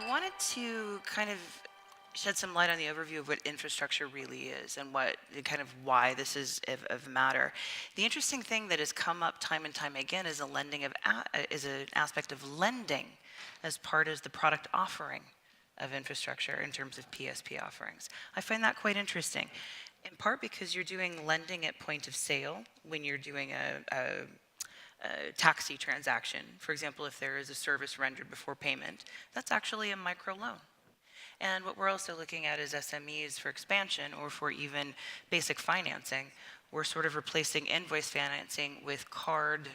wanted to kind of shed some light on the overview of what infrastructure really is and what kind of why this is of matter. The interesting thing that has come up time and time again is is an aspect of lending as part of the product offering of infrastructure in terms of PSP offerings. I find that quite interesting, in part because you're doing lending at point of sale when you're doing a taxi transaction. For example, if there is a service rendered before payment, that's actually a microloan. And what we're also looking at is SMEs for expansion or for even basic financing. We're sort of replacing invoice financing with card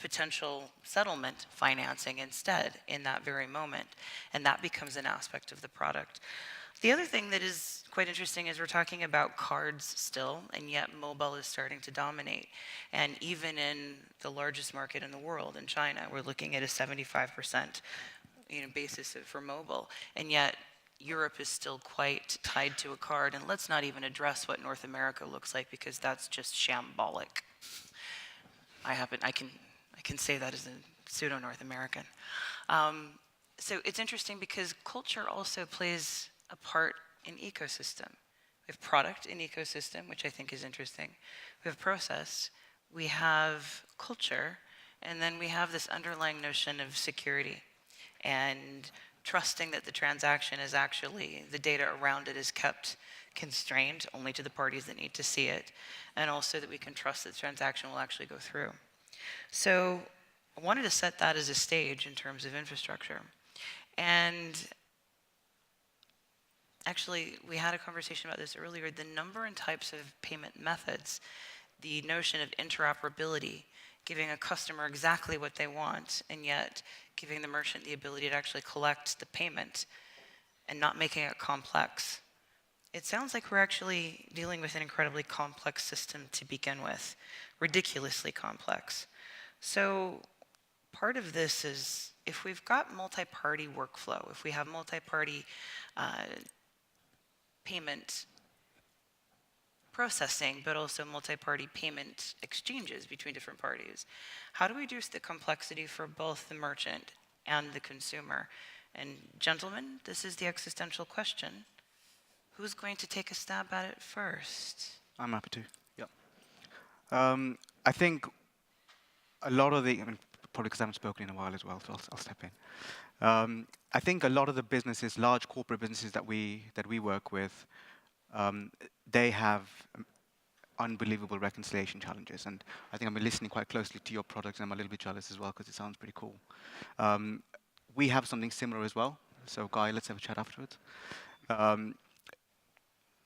potential settlement financing instead in that very moment. And that becomes an aspect of the product. The other thing that is quite interesting is we're talking about cards still, and yet mobile is starting to dominate. And even in the largest market in the world, in China, we're looking at a 75% basis for mobile. And yet Europe is still quite tied to a card. And let's not even address what North America looks like, because that's just shambolic. I can say that as a pseudo-North American. So it's interesting because culture also plays a part in ecosystem. We have product in ecosystem, which I think is interesting. We have process, we have culture, and then we have this underlying notion of security and trusting that the transaction is actually, the data around it is kept constrained only to the parties that need to see it, and also that we can trust that the transaction will actually go through. So I wanted to set that as a stage in terms of infrastructure. And actually, we had a conversation about this earlier, the number and types of payment methods, the notion of interoperability, giving a customer exactly what they want, and yet giving the merchant the ability to actually collect the payment and not making it complex. It sounds like we're actually dealing with an incredibly complex system to begin with, ridiculously complex. So part of this is, if we've got multi-party workflow, if we have multi-party payment processing, but also multi-party payment exchanges between different parties, how do we reduce the complexity for both the merchant and the consumer? And gentlemen, this is the existential question. Who's going to take a stab at it first? I'm happy to. Yeah. I think a lot of the, probably because I haven't spoken in a while as well, so I'll step in. I think a lot of the businesses, large corporate businesses that we work with, they have unbelievable reconciliation challenges. And I think I've been listening quite closely to your products, and I'm a little bit jealous as well because it sounds pretty cool. We have something similar as well. So Guy, let's have a chat afterwards.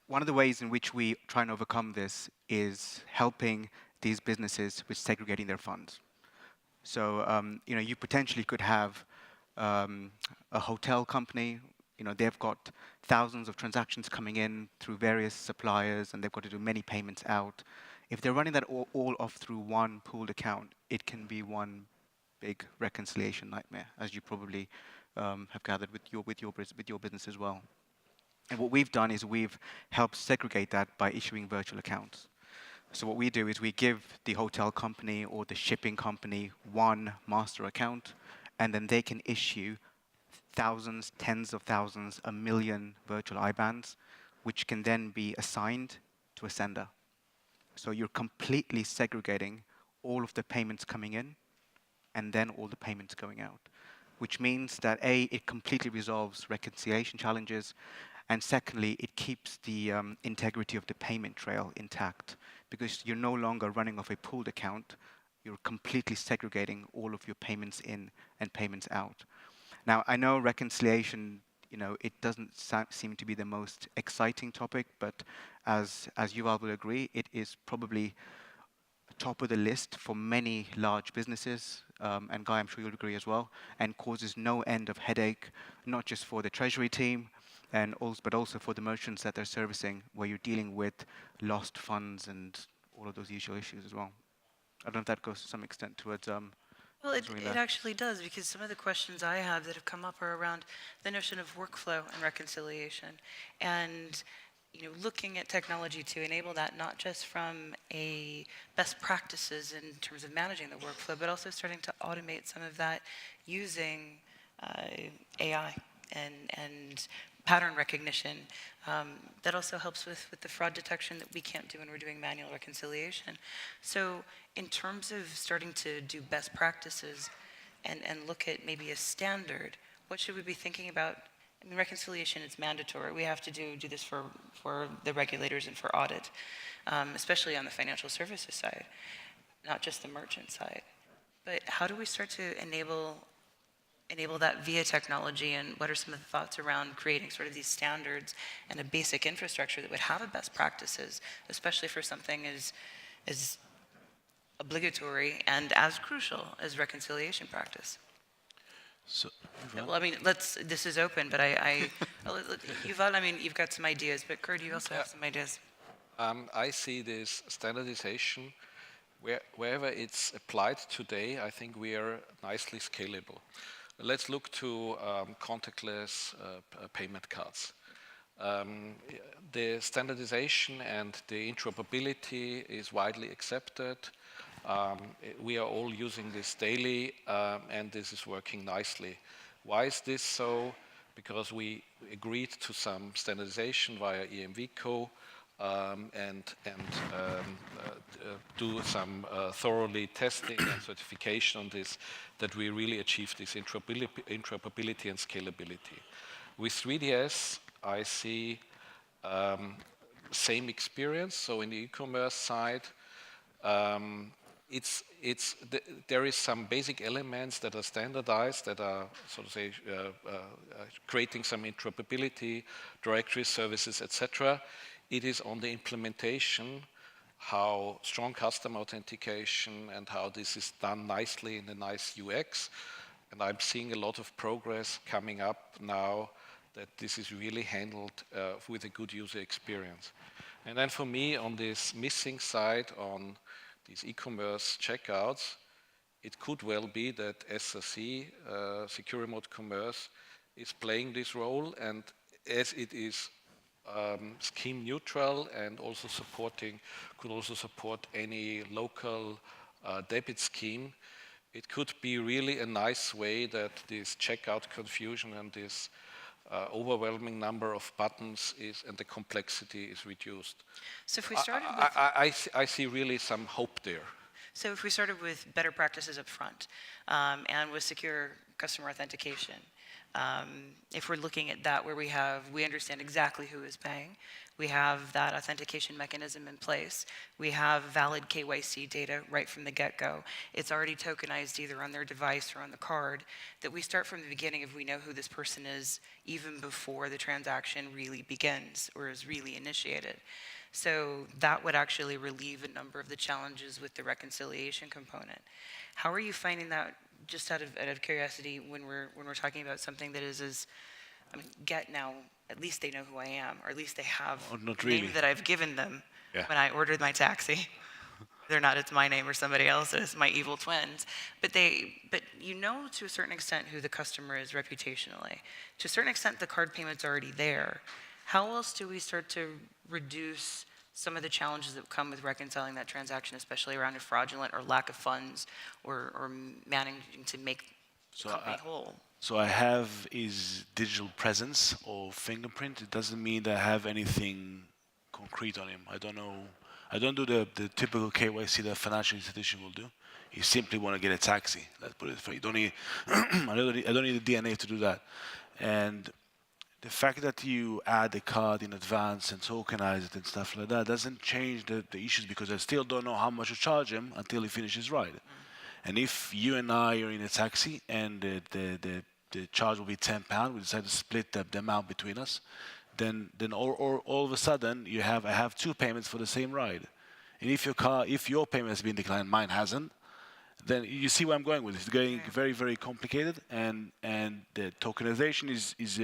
One of the ways in which we try and overcome this is helping these businesses with segregating their funds. So you potentially could have a hotel company. They've got thousands of transactions coming in through various suppliers, and they've got to do many payments out. If they're running that all off through one pooled account, it can be one big reconciliation nightmare, as you probably have gathered with your business as well. And what we've done is we've helped segregate that by issuing virtual accounts. So what we do is we give the hotel company or the shipping company one master account, and then they can issue thousands, tens of thousands, 1 million virtual IBANs, which can then be assigned to a sender. So you're completely segregating all of the payments coming in and then all the payments going out, which means that A, it completely resolves reconciliation challenges, and secondly, it keeps the integrity of the payment trail intact, because you're no longer running off a pooled account. You're completely segregating all of your payments in and payments out. Now, I know reconciliation, it doesn't seem to be the most exciting topic, but as Yuval will agree, it is probably top of the list for many large businesses, and Guy, I'm sure you'll agree as well, and causes no end of headache, not just for the treasury team, but also for the merchants that they're servicing, where you're dealing with lost funds and all of those usual issues as well. I don't know if that goes to some extent towards well, it actually does, because some of the questions I have that have come up are around the notion of workflow and reconciliation, and looking at technology to enable that, not just from a best practices in terms of managing the workflow, but also starting to automate some of that using AI and pattern recognition. That also helps with the fraud detection that we can't do when we're doing manual reconciliation. So in terms of starting to do best practices and look at maybe a standard, what should we be thinking about? I mean, reconciliation is mandatory. We have to do this for the regulators and for audit, especially on the financial services side, not just the merchant side. But how do we start to enable that via technology, and what are some of the thoughts around creating sort of these standards and a basic infrastructure that would have a best practices, especially for something as obligatory and as crucial as reconciliation practice? So, Well, I mean, this is open, but Yuval, I mean, you've got some ideas, but Kurt, you also have some ideas. I see this standardization, wherever it's applied today, I think we are nicely scalable. Let's look to contactless payment cards. The standardization and the interoperability is widely accepted. We are all using this daily, and this is working nicely. Why is this so? Because we agreed to some standardization via EMVCo and do some thoroughly testing and certification on this, that we really achieve this interoperability and scalability. With 3DS, I see same experience. So in the e-commerce side, there is some basic elements that are standardized, that are, so to say, creating some interoperability, directory services, etc. It is on the implementation, how strong customer authentication and how this is done nicely in a nice UX. And I'm seeing a lot of progress coming up now that this is really handled with a good user experience. And then for me, on this missing side, on these e-commerce checkouts, it could well be that SRC, Secure Remote Commerce, is playing this role, and as it is scheme neutral and also could also support any local debit scheme, it could be really a nice way that this checkout confusion and this overwhelming number of buttons and the complexity is reduced. So if we started with... I see really some hope there. So if we started with better practices up front and with secure customer authentication, if we're looking at that where we understand exactly who is paying, we have that authentication mechanism in place, we have valid KYC data right from the get-go, it's already tokenized either on their device or on the card, that we start from the beginning if we know who this person is even before the transaction really begins or is really initiated. So that would actually relieve a number of the challenges with the reconciliation component. How are you finding that, just out of curiosity, when we're talking about something that is as, I mean, Gett now, at least they know who I am, or at least they have not the really. name that I've given them Yeah. when I ordered my taxi. They're not, it's my name or somebody else's, my evil twins. But you know to a certain extent who the customer is reputationally. To a certain extent, the card payment's already there. How else do we start to reduce some of the challenges that come with reconciling that transaction, especially around a fraudulent or lack of funds or managing to make the company whole? So I have his digital presence or fingerprint. It doesn't mean that I have anything concrete on him. I don't know. I don't do the typical KYC that a financial institution will do. You simply want to get a taxi. Let's put it for you. Don't need, I don't need the DNA to do that. And the fact that you add the card in advance and tokenize it and stuff like that doesn't change the issues, because I still don't know how much to charge him until he finishes ride. And if you and I are in a taxi and the charge will be £10, we decide to split the amount between us, then all of a sudden I have two payments for the same ride. And if your payment has been declined, mine hasn't, then you see where I'm going with it. It's getting very, very complicated, and the tokenization is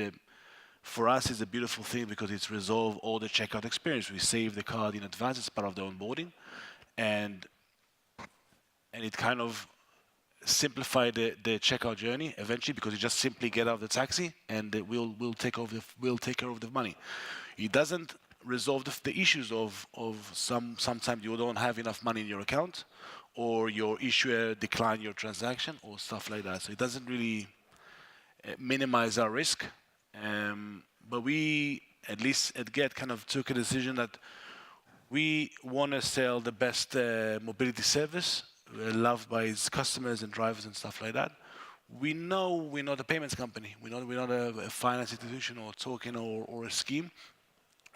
for us is a beautiful thing, because it's resolved all the checkout experience. We save the card in advance as part of the onboarding, and it kind of simplify the checkout journey eventually, because you just simply get out of the taxi and we'll take care of the money. It doesn't resolve the issues of sometimes you don't have enough money in your account, or your issuer decline your transaction or stuff like that. So it doesn't really minimize our risk. But we, at least at Gett, kind of took a decision that we want to sell the best mobility service, loved by its customers and drivers and stuff like that. We know we're not a payments company. We're not a finance institution or token or a scheme.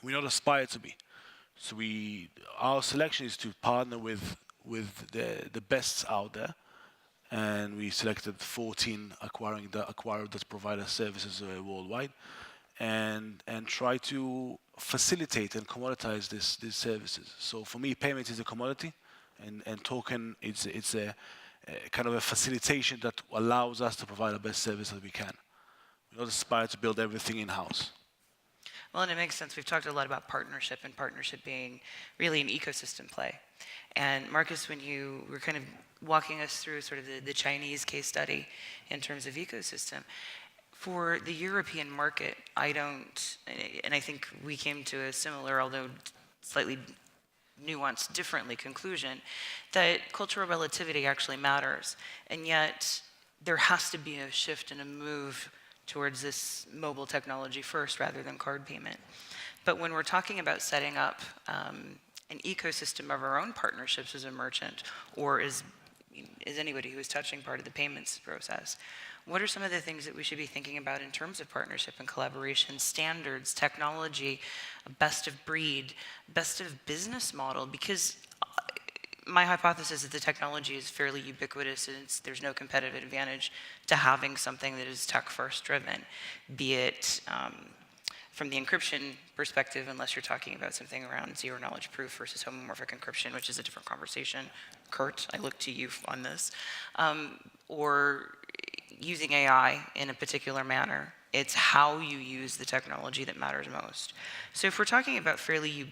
We don't aspire to be. So our selection is to partner with the best out there, and we selected 14 acquirers that provide us services worldwide, and try to facilitate and commoditize these services. So for me, payment is a commodity, and token it's a kind of a facilitation that allows us to provide the best service that we can. We don't aspire to build everything in-house. Well, and it makes sense. We've talked a lot about partnership, and partnership being really an ecosystem play. And Markus, when you were kind of walking us through sort of the Chinese case study in terms of ecosystem, for the European market, I don't, and I think we came to a similar, although slightly nuanced differently, conclusion that cultural relativity actually matters. And yet there has to be a shift and a move towards this mobile technology first rather than card payment. But when we're talking about setting up an ecosystem of our own partnerships as a merchant, or as anybody who is touching part of the payments process, what are some of the things that we should be thinking about in terms of partnership and collaboration, standards, technology, best of breed, best of business model? Because my hypothesis is the technology is fairly ubiquitous, and there's no competitive advantage to having something that is tech first driven, be it from the encryption perspective, unless you're talking about something around zero knowledge proof versus homomorphic encryption, which is a different conversation. Kurt, I look to you on this. Or using AI in a particular manner. It's how you use the technology that matters most. So if we're talking about very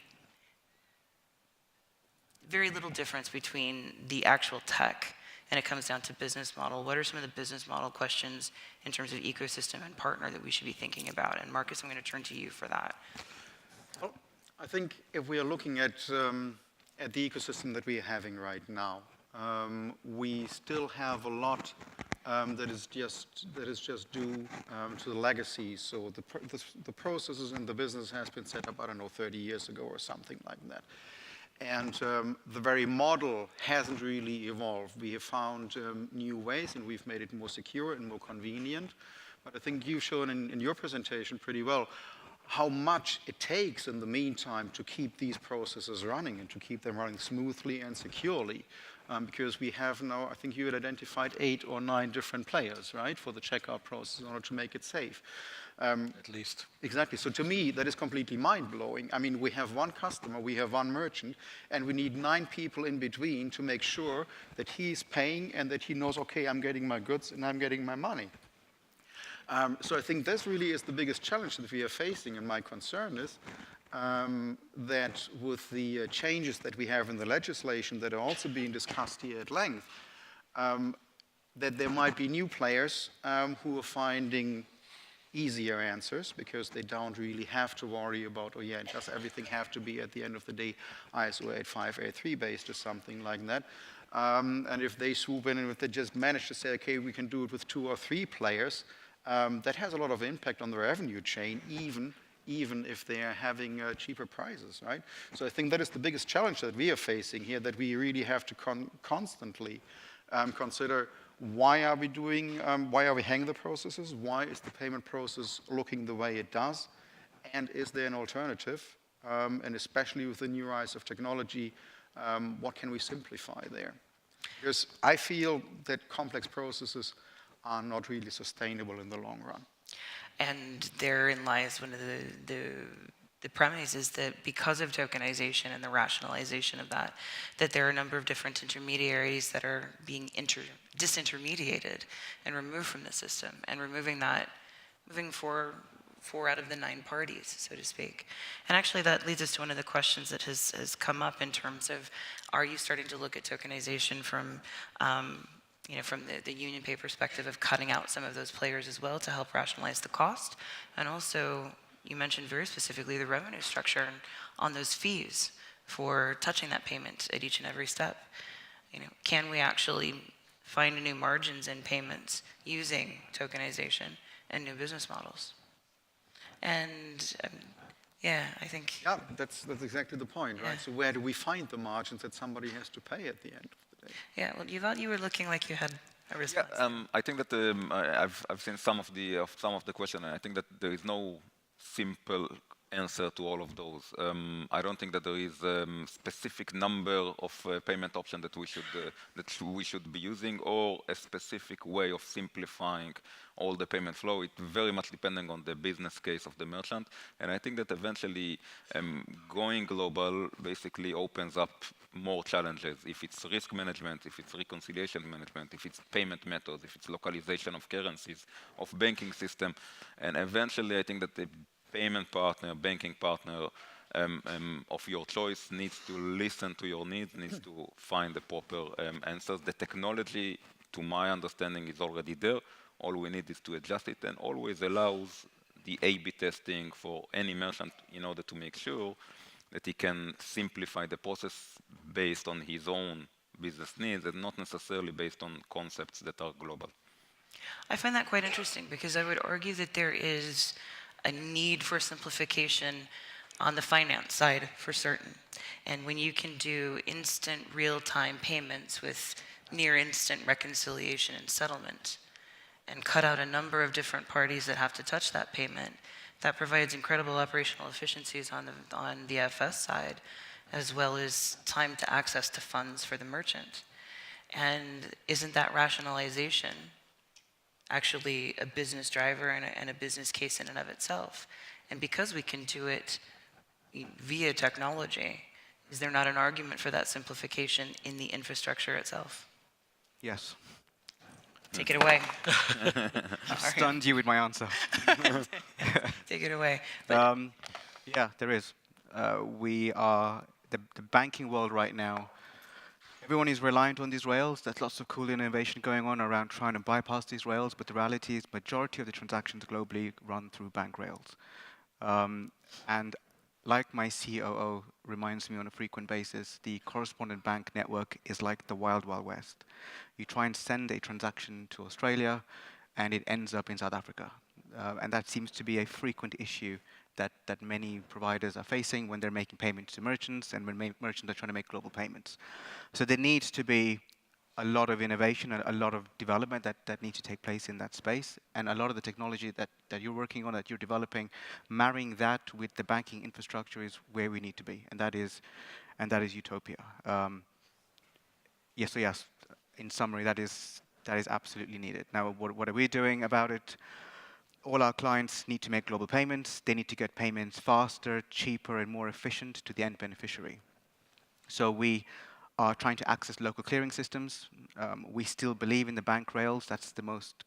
little difference between the actual tech and it comes down to business model, what are some of the business model questions in terms of ecosystem and partner that we should be thinking about? And Markus, I'm going to turn to you for that. Well, I think if we are looking at the ecosystem that we are having right now, we still have a lot that is just due to the legacy. So the processes and the business has been set up, I don't know, 30 years ago or something like that. And the very model hasn't really evolved. We have found new ways, and we've made it more secure and more convenient. But I think you've shown in your presentation pretty well how much it takes in the meantime to keep these processes running and to keep them running smoothly and securely. Because we have now, I think you had identified 8 or 9 different players, right, for the checkout process in order to make it safe. At least. Exactly. So to me, that is completely mind-blowing. I mean, we have one customer, we have one merchant, and we need 9 people in between to make sure that he's paying and that he knows, okay, I'm getting my goods and I'm getting my money. So I think this really is the biggest challenge that we are facing, and my concern is that with the changes that we have in the legislation that are also being discussed here at length, that there might be new players who are finding easier answers because they don't really have to worry about, oh yeah, does everything have to be at the end of the day ISO 8583 based or something like that. And if they swoop in and if they just manage to say, okay, we can do it with 2 or 3 players, that has a lot of impact on the revenue chain, even if they are having cheaper prices, right? So I think that is the biggest challenge that we are facing here, that we really have to constantly consider why are we hanging the processes? Why is the payment process looking the way it does? And is there an alternative? And especially with the new rise of technology, what can we simplify there? Because I feel that complex processes are not really sustainable in the long run. And therein lies one of the premise is that because of tokenization and the rationalization of that there are a number of different intermediaries that are being disintermediated and removed from the system, and moving 4 out of the 9 parties, so to speak. And actually that leads us to one of the questions that has come up in terms of, are you starting to look at tokenization from from the UnionPay perspective of cutting out some of those players as well to help rationalize the cost? And also, you mentioned very specifically the revenue structure on those fees for touching that payment at each and every step. Can we actually find new margins in payments using tokenization and new business models. And yeah, I think. Yeah, that's exactly the point, right? So where do we find the margins that somebody has to pay at the end of the day? Yeah, well, Yuval, you were looking like you had a response. I think that I've seen some of the question, and I think that there is no simple answer to all of those. I don't think that there is a specific number of payment options that we should be using, or a specific way of simplifying all the payment flow. It's very much depending on the business case of the merchant, and I think that eventually going global basically opens up more challenges. If it's risk management, if it's reconciliation management, if it's payment methods, if it's localization of currencies, of banking system, and eventually I think that the payment partner, banking partner of your choice needs to listen to your needs, needs to find the proper answers. The technology, to my understanding, is already there. All we need is to adjust it, and always allows the A/B testing for any merchant in order to make sure that he can simplify the process based on his own business needs and not necessarily based on concepts that are global. I find that quite interesting because I would argue that there is a need for simplification on the finance side for certain. And when you can do instant real-time payments with near instant reconciliation and settlement and cut out a number of different parties that have to touch that payment, that provides incredible operational efficiencies on the FS side, as well as time to access to funds for the merchant. And isn't that rationalization actually a business driver and a business case in and of itself? And because we can do it via technology, is there not an argument for that simplification in the infrastructure itself? Yes. Take it away. Stunned you with my answer. Take it away. Yeah, there is. We are the banking world right now. Everyone is reliant on these rails. There's lots of cool innovation going on around trying to bypass these rails, but the reality is majority of the transactions globally run through bank rails. And like my COO reminds me on a frequent basis, the correspondent bank network is like the wild, wild west. You try and send a transaction to Australia, and it ends up in South Africa. And that seems to be a frequent issue that many providers are facing when they're making payments to merchants and when merchants are trying to make global payments. So there needs to be a lot of innovation and a lot of development that needs to take place in that space. And a lot of the technology that you're working on, that you're developing, marrying that with the banking infrastructure is where we need to be. And that is utopia. Yes, in summary, that is absolutely needed. Now, what are we doing about it? All our clients need to make global payments. They need to get payments faster, cheaper, and more efficient to the end beneficiary. So we are trying to access local clearing systems. We still believe in the bank rails. That's the most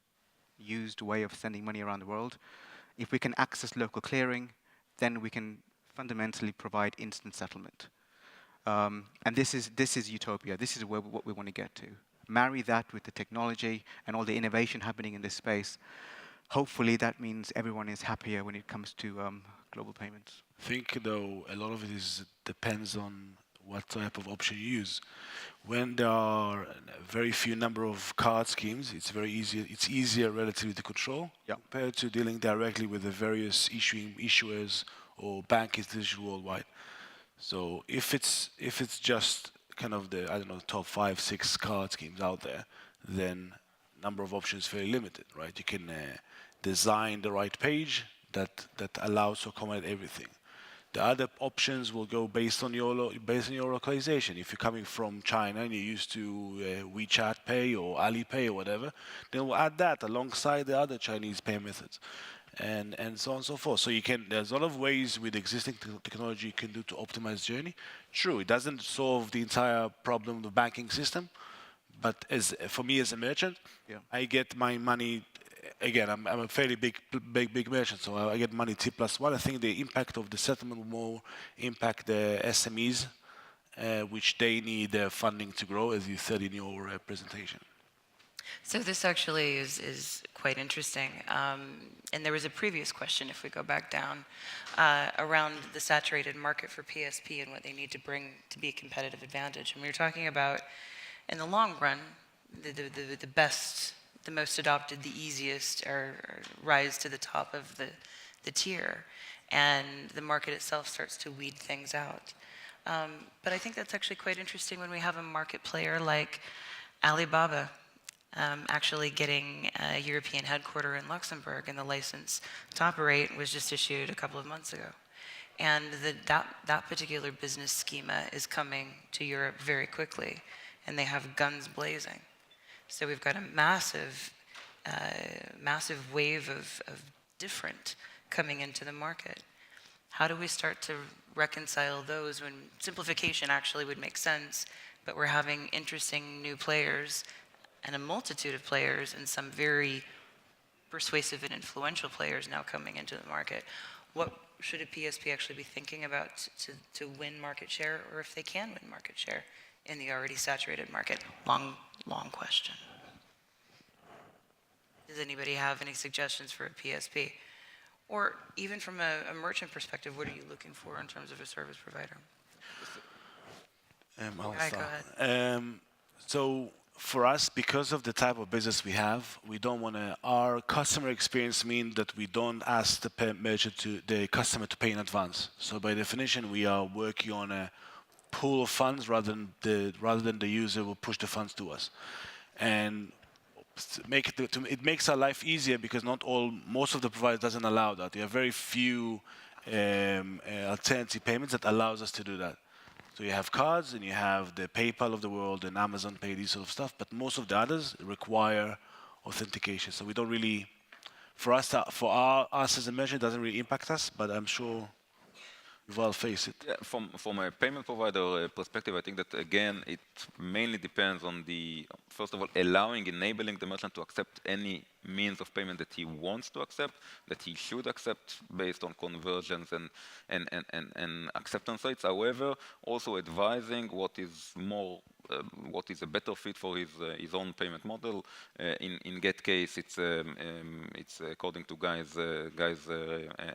used way of sending money around the world. If we can access local clearing, then we can fundamentally provide instant settlement. And this is utopia. This is what we want to get to. Marry that with the technology and all the innovation happening in this space. Hopefully that means everyone is happier when it comes to global payments. I think, though, a lot of it depends on what type of option you use. When there are a very few number of card schemes, it's easier relatively to control compared to dealing directly with the various issuers or bank institutions worldwide. So if it's just kind of the top 5, 6 card schemes out there, then number of options very limited, right? You can design the right page that allows to accommodate everything. The other options will go based on your localization. If you're coming from China and you're used to WeChat Pay or Alipay or whatever, then we'll add that alongside the other Chinese pay methods, and so on and so forth. So there's a lot of ways with existing technology you can do to optimize the journey. True, it doesn't solve the entire problem of the banking system, but for me as a merchant, I get my money. Again, I'm a fairly big merchant, so I get money T+1. I think the impact of the settlement will more impact the SMEs, which they need funding to grow, as you said in your presentation. So this actually is quite interesting. And there was a previous question, if we go back down, around the saturated market for PSP and what they need to bring to be a competitive advantage. And we were talking about, in the long run, the best the most adopted, the easiest, or rise to the top of the tier, and the market itself starts to weed things out. But I think that's actually quite interesting when we have a market player like Alibaba actually getting a European headquarter in Luxembourg, and the license to operate was just issued a couple of months ago. And that particular business schema is coming to Europe very quickly, and they have guns blazing. So we've got a massive wave of different coming into the market. How do we start to reconcile those when simplification actually would make sense, but we're having interesting new players and a multitude of players and some very persuasive and influential players now coming into the market? What should a PSP actually be thinking about to win market share, or if they can win market share in the already saturated market? Long question. Does anybody have any suggestions for a PSP? Or even from a merchant perspective, what are you looking for in terms of a service provider? I'll Go start. ahead. So for us, because of the type of business we have, we don't want to. Our customer experience means that we don't ask the customer to pay in advance. So by definition, we are working on a pool of funds rather than the user will push the funds to us, and it makes our life easier because most of the providers doesn't allow that. There are very few alternative payments that allows us to do that. So you have cards and you have the PayPal of the world and Amazon Pay, these sort of stuff, but most of the others require authentication. So we don't really, us as a merchant, it doesn't really impact us, but I'm sure we've all faced it. Yeah, from a payment provider perspective, I think that again, it mainly depends on first of all, enabling the merchant to accept any means of payment that he wants to accept, that he should accept based on conversions and acceptance rates. However, also advising what is a better fit for his own payment model. In Gett case, it's according to guys'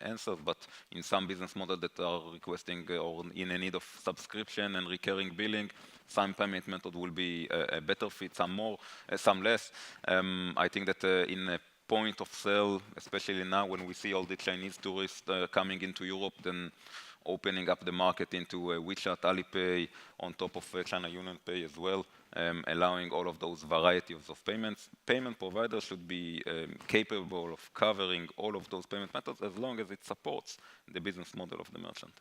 answers, but in some business models that are requesting or in a need of subscription and recurring billing, some payment method will be a better fit, some more, some less. I think that in a point of sale, especially now when we see all the Chinese tourists coming into Europe, then opening up the market into WeChat, Alipay, on top of China UnionPay as well, allowing all of those varieties of payments. Payment providers should be capable of covering all of those payment methods as long as it supports the business model of the merchant.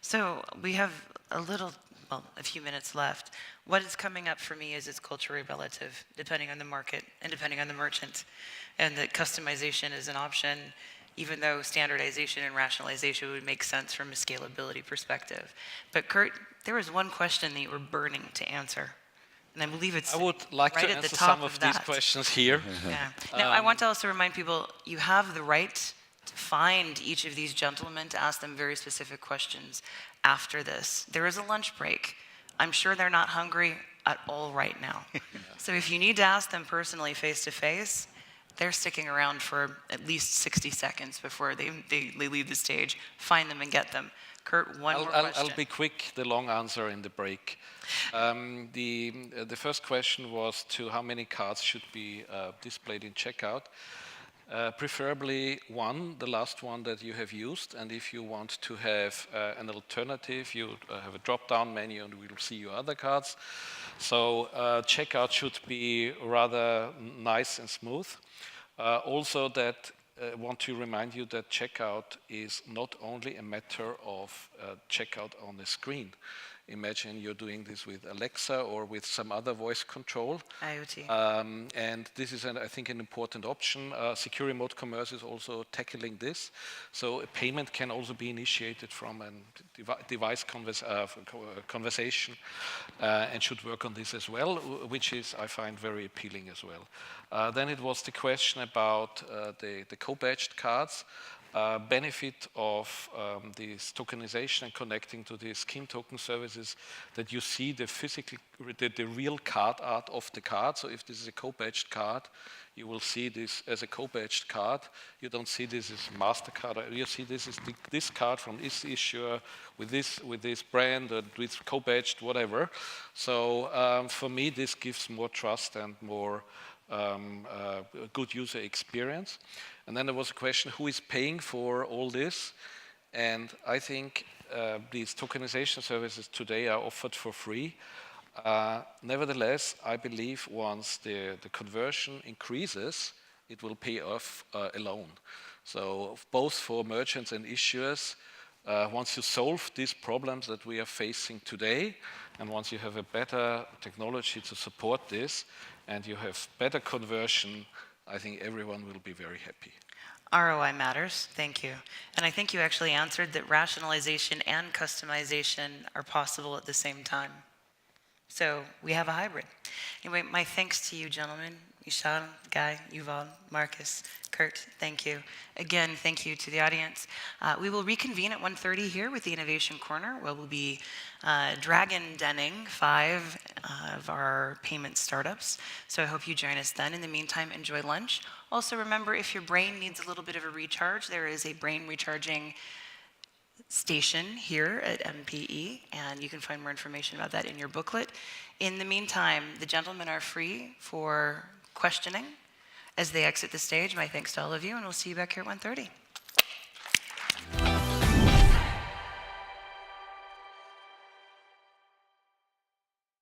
So we have a few minutes left. What is coming up for me is it's culturally relative, depending on the market and depending on the merchant, and that customization is an option, even though standardization and rationalization would make sense from a scalability perspective. But Kurt, there was one question that you were burning to answer, and I believe it's I would like right to at the answer top some of that. these questions here. Yeah. Now, I want to also remind people, you have the right to find each of these gentlemen to ask them very specific questions after this. There is a lunch break. I'm sure they're not hungry at all right now. So if you need to ask them personally face to face, they're sticking around for at least 60 seconds before they leave the stage. Find them and get them. Kurt, one more question. I'll be quick, the long answer in the break. The first question was to how many cards should be displayed in checkout. Preferably one, the last one that you have used, and if you want to have an alternative, you have a drop-down menu and we'll see your other cards. So checkout should be rather nice and smooth. Also that I want to remind you that checkout is not only a matter of checkout on the screen. Imagine you're doing this with Alexa or with some other voice control. IoT. And this is, I think, an important option. Secure Remote Commerce is also tackling this. So a payment can also be initiated from a device conversation and should work on this as well, which is, I find, very appealing as well. Then it was the question about the co-badged cards. Benefit of this tokenization and connecting to the scheme token services that you see the real card art of the card. So if this is a co-badged card, you will see this as a co-badged card. You don't see this as MasterCard. You see this as this card from this issuer with this brand or with co-badged whatever. So for me, this gives more trust and more a good user experience. And then there was a question, who is paying for all this? And I think these tokenization services today are offered for free. Nevertheless, I believe once the conversion increases, it will pay off alone. So both for merchants and issuers, once you solve these problems that we are facing today, and once you have a better technology to support this, and you have better conversion, I think everyone will be very happy. ROI matters, thank you. And I think you actually answered that rationalization and customization are possible at the same time. So we have a hybrid. Anyway, my thanks to you, gentlemen. Mishal, Guy, Yuval, Markus, Kurt, thank you. Again, thank you to the audience. We will reconvene at 1:30 here with the Innovation Corner, where we'll be dragon denning 5 of our payment startups. So I hope you join us then. In the meantime, enjoy lunch. Also remember, if your brain needs a little bit of a recharge, there is a brain recharging station here at MPE, and you can find more information about that in your booklet. In the meantime, the gentlemen are free for questioning as they exit the stage. My thanks to all of you, and we'll see you back here at 1:30.